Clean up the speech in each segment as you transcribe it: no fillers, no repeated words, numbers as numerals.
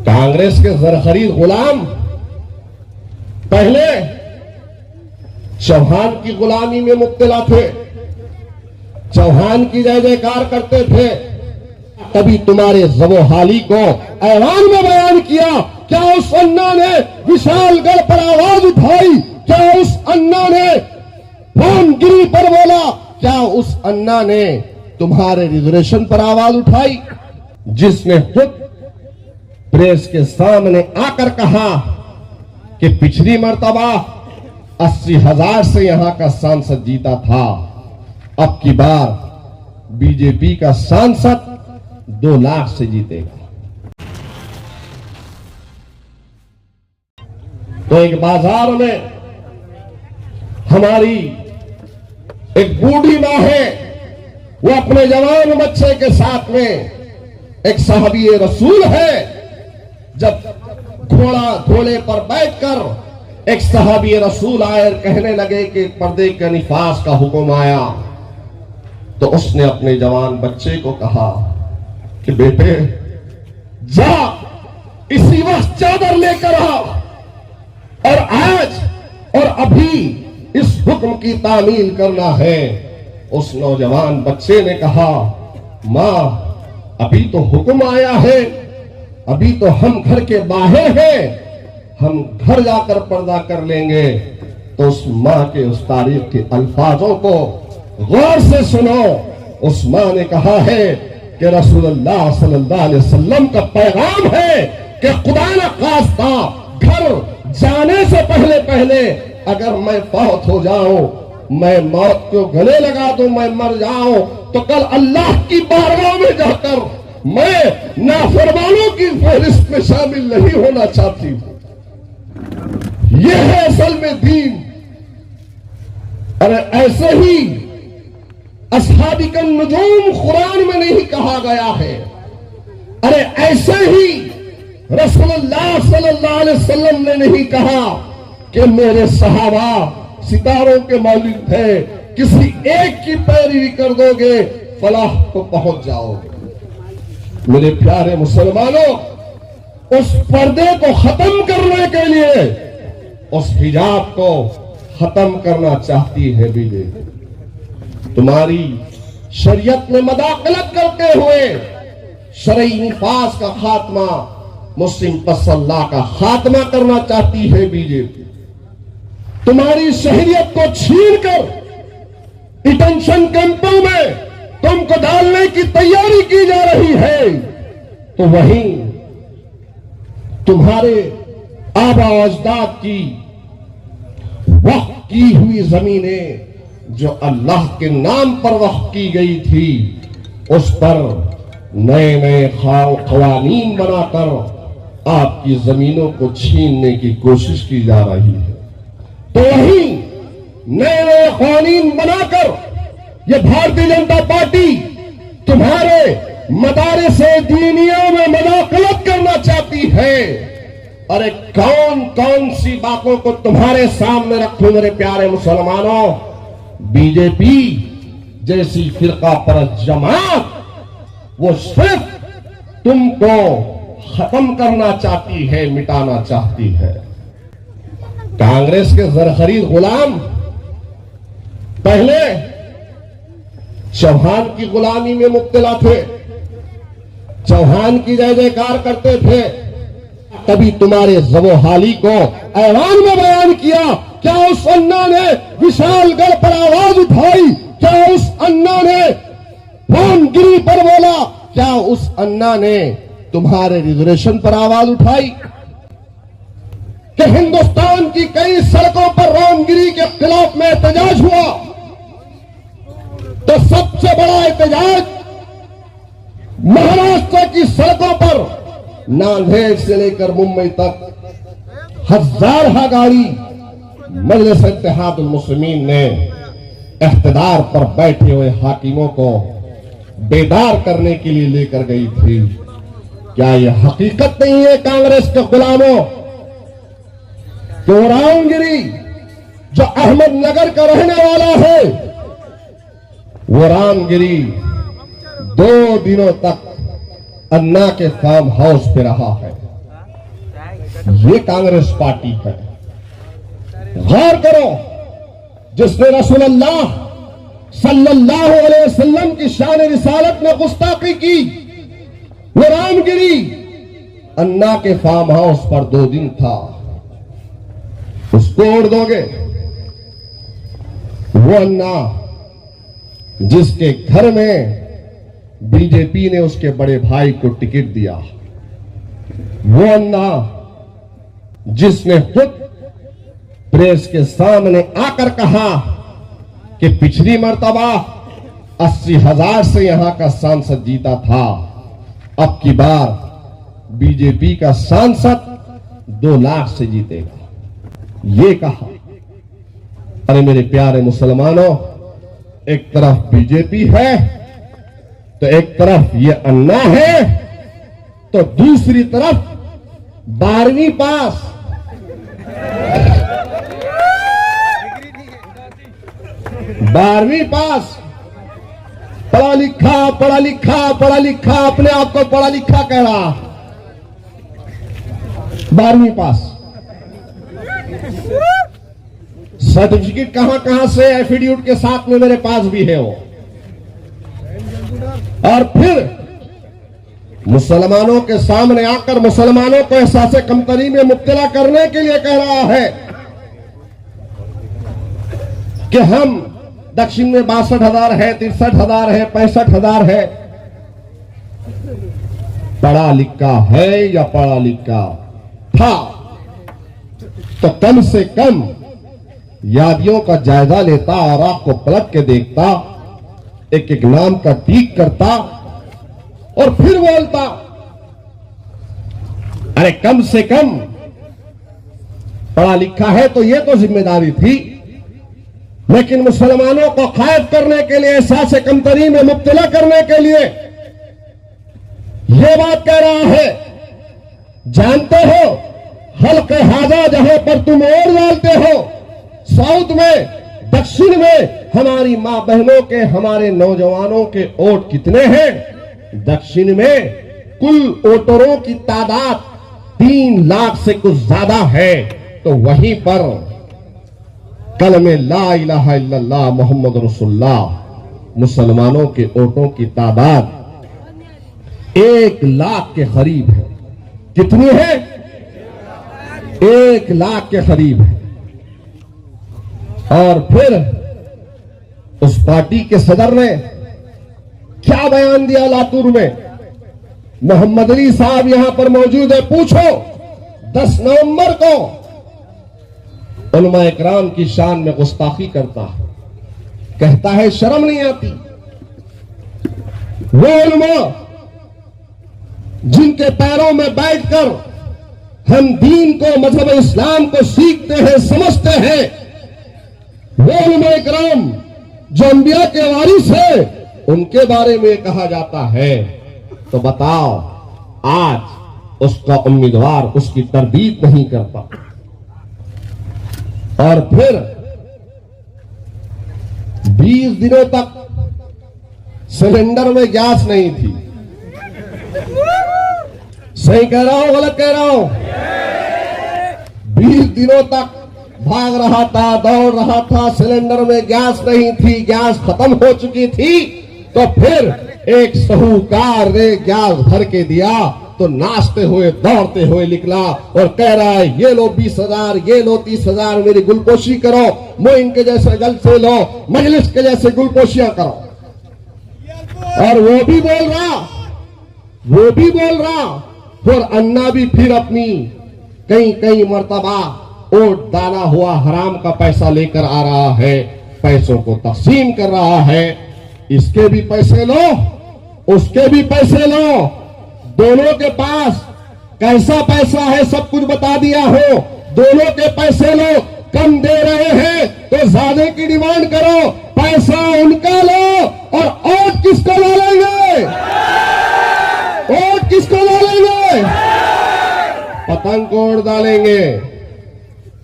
कांग्रेस के जरखरीद गुलाम पहले चौहान की गुलामी में मुब्तला थे, चौहान की जय जयकार करते थे। कभी तुम्हारे जबोहाली को ऐवान में बयान किया? क्या उस अन्ना ने विशालगढ़ पर आवाज उठाई? क्या उस अन्ना ने रामगिरी पर बोला? क्या उस अन्ना ने तुम्हारे रिजर्वेशन पर आवाज उठाई? जिसने खुद प्रेस के सामने आकर कहा कि पिछली मर्तबा 80,000 से यहां का सांसद जीता था, अब की बार बीजेपी का सांसद 2 लाख से जीतेगा। तो एक बाजार में हमारी एक बूढ़ी मां है, वो अपने जवान बच्चे के साथ में एक साहबी रसूल है। जब घोड़े पर बैठकर एक सहाबी रसूल आए और कहने लगे कि पर्दे के निफास का हुक्म आया, तो उसने अपने जवान बच्चे को कहा कि बेटे जा इसी वक्त चादर लेकर आ और आज और अभी इस हुक्म की तामील करना है। उस नौजवान बच्चे ने कहा, मां अभी तो हुक्म आया है, अभी तो हम घर के बाहर हैं, हम घर जाकर पर्दा कर लेंगे। तो उस मां के उस तारीफ के अल्फाजों को गौर से सुनो। उस मां ने कहा है कि रसूलुल्लाह सल्लल्लाहु अलैहि वसल्लम का पैगाम है कि खुदा न खास्ता घर जाने से पहले पहले अगर मैं फौत हो जाऊं, मैं मौत को गले लगा दूं, मैं मर जाऊं, तो कल अल्लाह की बारगाह में जाकर मैं नाफरमानों की फहरिस्त में शामिल नहीं होना चाहती हूं। यह है असल में दीन। अरे ऐसे ही अस्हाबिकन नुजूम कुरान में नहीं कहा गया है। अरे ऐसे ही रसूलुल्लाह सल्लल्लाहु अलैहि वसल्लम ने नहीं कहा कि मेरे सहाबा सितारों के मालिक थे, किसी एक की पैरवी कर दोगे फलाह को पहुंच जाओगे। मेरे प्यारे मुसलमानों, उस पर्दे को खत्म करने के लिए, उस हिजाब को खत्म करना चाहती है बीजेपी। तुम्हारी शरीयत में मदाखलत करते हुए शरई निफास का खात्मा, मुस्लिम तसल्ला का खात्मा करना चाहती है बीजेपी। तुम्हारी शहरियत को छीनकर डिटेंशन कैंपों में तुमको डालने की तैयारी की जा रही है, तो वहीं तुम्हारे आबा अजदाद की वक्फ की हुई जमीनें जो अल्लाह के नाम पर वक्फ की गई थी, उस पर नए नए क़वानीन बनाकर आपकी जमीनों को छीनने की कोशिश की जा रही है। तो वहीं नए नए क़वानीन बनाकर ये भारतीय जनता पार्टी तुम्हारे मदारिस दीनिया में मदाखलत करना चाहती है। अरे कौन कौन सी बातों को तुम्हारे सामने रखूं मेरे प्यारे मुसलमानों? बीजेपी जैसी फिरका परस्त जमात वो सिर्फ तुमको खत्म करना चाहती है, मिटाना चाहती है। कांग्रेस के जरखरीद गुलाम पहले चौहान की गुलामी में मुब्तला थे, चौहान की जय जयकार करते थे। कभी तुम्हारे जबोहाली को ऐवान में बयान किया? क्या उस अन्ना ने विशालगढ़ पर आवाज उठाई? क्या उस अन्ना ने रामगिरी पर बोला? क्या उस अन्ना ने तुम्हारे रिजर्वेशन पर आवाज उठाई? कि हिंदुस्तान की कई सड़कों पर रामगिरी के खिलाफ में एहतजाज हुआ, तो सबसे बड़ा एहतजाज महाराष्ट्र की सड़कों पर नांदेड़ से लेकर मुंबई तक हजारों गाड़ी मजलिस इत्तेहादुल मुस्लिमीन ने इख्तिदार पर बैठे हुए हाकिमों को बेदार करने के लिए लेकर गई थी। क्या यह हकीकत नहीं है कांग्रेस के गुलामों? तो रामगिरी जो अहमदनगर का रहने वाला है, वो रामगिरी 2 दिनों तक अन्ना के फार्म हाउस पे रहा है। ये कांग्रेस पार्टी है। गौर करो, जिसने रसूलुल्लाह सल्लल्लाहु अलैहि वसल्लम की शान रिसालत में गुस्ताखी की, वो रामगिरी अन्ना के फार्म हाउस पर 2 दिन था, उसको ओढ़ दोगे? वो अन्ना जिसके घर में बीजेपी ने उसके बड़े भाई को टिकट दिया, वो अन्ना जिसने खुद प्रेस के सामने आकर कहा कि पिछली मर्तबा 80,000 से यहां का सांसद जीता था, अब की बार बीजेपी का सांसद 2 लाख से जीतेगा, ये कहा। अरे मेरे प्यारे मुसलमानों, एक तरफ बीजेपी है तो एक तरफ ये अन्ना है, तो दूसरी तरफ 12वीं पास 12वीं पास पढ़ा लिखा पढ़ा लिखा पढ़ा लिखा, अपने आप को पढ़ा लिखा कह रहा, 12वीं पास। सर्टिफिकेट कहां कहां से एफिडेविट के साथ में मेरे पास भी है वो। और फिर मुसलमानों के सामने आकर मुसलमानों को एहसास कमतरी में मुब्तला करने के लिए कह रहा है कि हम दक्षिण में 62,000 है, 63,000 है, 65,000 है। पढ़ा लिखा है या पढ़ा लिखा था तो कम से कम यादियों का जायजा लेता और आपको पलट के देखता, एक एक नाम का टीक करता और फिर बोलता। अरे कम से कम पढ़ा लिखा है तो ये तो जिम्मेदारी थी, लेकिन मुसलमानों को खैफ करने के लिए, एहसास कमतरी में मुब्तला करने के लिए ये बात कह रहा है। जानते हो हल्के हाजा जहां पर तुम और डालते हो, साउथ में, दक्षिण में हमारी मां बहनों के, हमारे नौजवानों के वोट कितने हैं? दक्षिण में कुल वोटरों की तादाद 3 लाख से कुछ ज्यादा है, तो वहीं पर कलमे ला इलाहा इल्लल्लाह मोहम्मद रसूलुल्लाह मुसलमानों के वोटों की तादाद 1 लाख के करीब है। कितनी है? 1 लाख के करीब है। और फिर उस पार्टी के सदर ने क्या बयान दिया लातूर में? मोहम्मद अली साहब यहां पर मौजूद है, पूछो 10 नवंबर को उलमा इकराम की शान में गुस्ताखी करता है, कहता है शर्म नहीं आती। वो उलमा जिनके पैरों में बैठकर हम दीन को, मजहब इस्लाम को सीखते हैं, समझते हैं, वो उलमा इकराम जो अंबिया के वारिस है, उनके बारे में कहा जाता है, तो बताओ आज उसका उम्मीदवार उसकी तरदीद नहीं करता। और फिर 20 दिनों तक सिलेंडर में गैस नहीं थी। सही कह रहा हूं, गलत कह रहा हूं? 20 दिनों तक भाग रहा था, दौड़ रहा था, सिलेंडर में गैस नहीं थी, गैस खत्म हो चुकी थी। तो फिर एक साहूकार ने गैस भर के दिया, तो नाचते हुए दौड़ते हुए निकला और कह रहा है ये लो 20,000, ये लो 30,000, मेरी गुलपोशी करो, मोइन के जैसे जलसे लो, मजलिस के जैसे गुलपोशियां करो। और वो भी बोल रहा और अन्ना भी फिर अपनी कई मर्तबा वोट डाला हुआ हराम का पैसा लेकर आ रहा है, पैसों को तकसीम कर रहा है। इसके भी पैसे लो, उसके भी पैसे लो, दोनों के पास कैसा पैसा है सब कुछ बता दिया हो। दोनों के पैसे लो, कम दे रहे हैं तो ज्यादा की डिमांड करो, पैसा उनका लो। और वोट किसको ला लेंगे? वोट किसको ला लेंगे? पतंग को उड़ डालेंगे,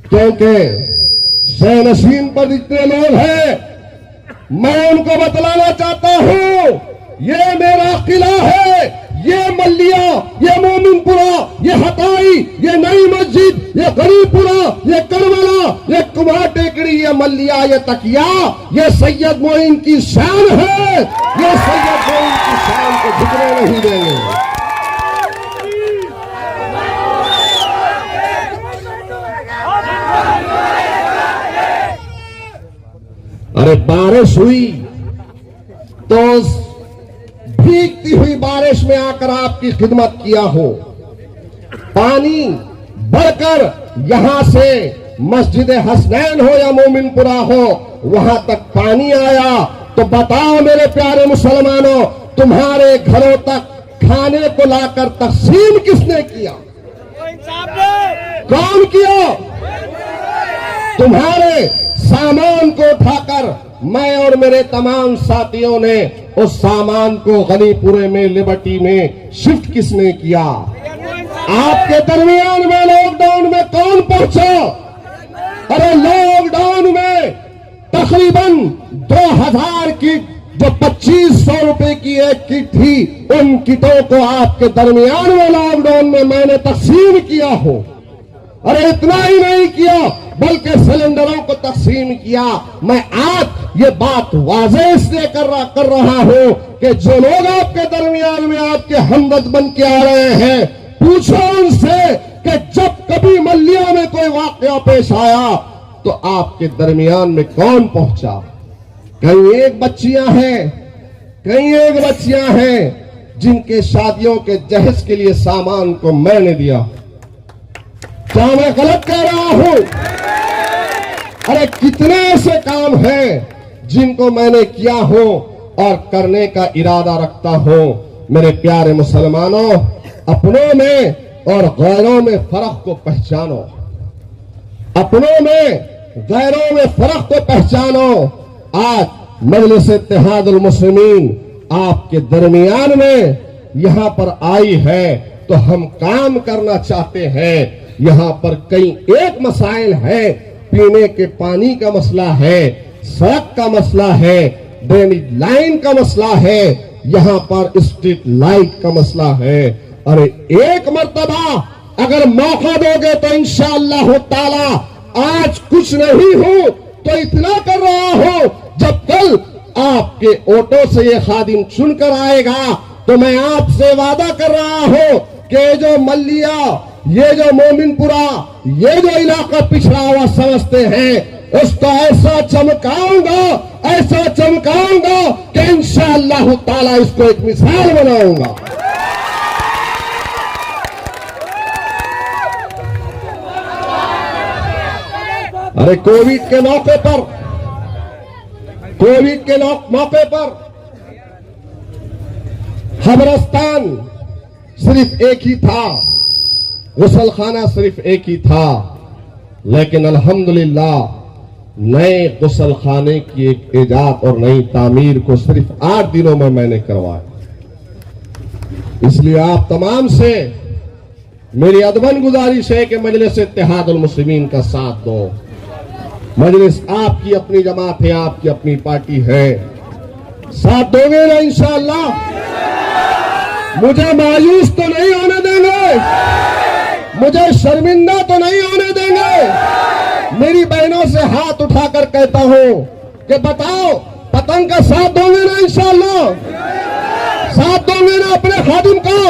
क्योंकि शह नशीन पर जितने लोग हैं, मैं उनको बतलाना चाहता हूं, ये मेरा किला है, ये मल्लिया, ये मोमिनपुरा, ये हताई, ये नई मस्जिद मस्जिद, ये गरीबपुरा, ये करबला, ये कुमार टेकड़ी, ये मल्लिया, ये तकिया, ये सैयद मोइन की शान है। ये सैयद मोइन की शान को झुकने नहीं देंगे। अरे बारिश हुई तो भीगती हुई बारिश में आकर आपकी खिदमत किया हो, पानी बढ़कर यहां से मस्जिद हसनैन हो या मोमिनपुरा हो वहां तक पानी आया, तो बताओ मेरे प्यारे मुसलमानों, तुम्हारे घरों तक खाने को लाकर तकसीम किसने किया? कौन किया? तुम्हारे सामान को उठाकर मैं और मेरे तमाम साथियों ने उस सामान को गनीपुरे में, लिबर्टी में शिफ्ट किसने किया? आपके दरमियान में लॉकडाउन में कौन पहुंचा? अरे लॉकडाउन में तकरीबन 2000 किट, जो 2500 रुपए की एक किट थी, उन किटों को आपके दरमियान में लॉकडाउन में मैंने तकसीम किया हो। अरे इतना ही नहीं किया बल्कि सिलेंडरों को तकसीम किया। मैं आज ये बात वाज़ेह इसलिए कर रहा हूं कि जो लोग आपके दरमियान में आपके हमदर्द बन के आ रहे हैं, पूछो उनसे कि जब कभी मल्लिया में कोई वाकया पेश आया तो आपके दरमियान में कौन पहुंचा? कहीं एक बच्चियां हैं, कहीं एक बच्चियां हैं जिनके शादियों के जहेज के लिए सामान को मैंने दिया। क्या मैं गलत कह रहा हूं? अरे कितने ऐसे काम हैं जिनको मैंने किया हो और करने का इरादा रखता हूं। मेरे प्यारे मुसलमानों, अपनों में और गैरों में फर्क को पहचानो। अपनों में गैरों में फर्क को पहचानो। आज मजलिस इत्तेहादुल मुस्लिमीन आपके दरमियान में यहां पर आई है तो हम काम करना चाहते हैं। यहां पर कई एक मसाइल है, पीने के पानी का मसला है, सड़क का मसला है, ड्रेनेज लाइन का मसला है, यहां पर स्ट्रीट लाइट का मसला है। अरे एक मर्तबा अगर मौका दोगे तो इंशाअल्लाह ताला, आज कुछ नहीं हूं तो इतना कर रहा हूं, जब कल आपके ऑटो से ये खादिम चुनकर आएगा तो मैं आपसे वादा कर रहा हूं कि जो मल्लिया, ये जो मोमिनपुरा, ये जो इलाका पिछड़ा हुआ समझते हैं, उसको ऐसा चमकाऊंगा, ऐसा चमकाऊंगा कि इंशाअल्लाह ताला इसको एक मिसाल बनाऊंगा। अरे कोविड के मौके पर कब्रिस्तान सिर्फ एक ही था, गुसलखाना सिर्फ एक ही था, लेकिन अल्हम्दुलिल्लाह नए गुसलखाने की एक इजाद और नई तामीर को सिर्फ 8 दिनों में मैंने करवाया। इसलिए आप तमाम से मेरी अदबन गुजारिश है कि मजलिस इत्तेहादुल मुस्लिमीन का साथ दो। मजलिस आपकी अपनी जमात है, आपकी अपनी पार्टी है, साथ दोगे ना इंशाअल्लाह? मुझे मायूस तो नहीं होने देंगे, मुझे शर्मिंदा तो नहीं होने देंगे। मेरी बहनों से हाथ उठाकर कहता हूं कि बताओ, पतंग का साथ दोगे ना इंशाअल्लाह? साथ दोगे ना अपने खादिम को?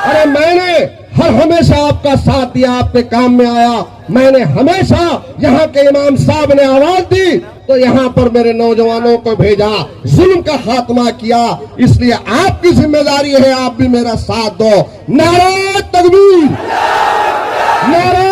अरे मैंने हर हमेशा आपका साथ दिया, आपके काम में आया। मैंने हमेशा यहाँ के इमाम साहब ने आवाज दी तो यहाँ पर मेरे नौजवानों को भेजा, जुल्म का खात्मा किया। इसलिए आपकी जिम्मेदारी है, आप भी मेरा साथ दो। नारे तकबीर, नारे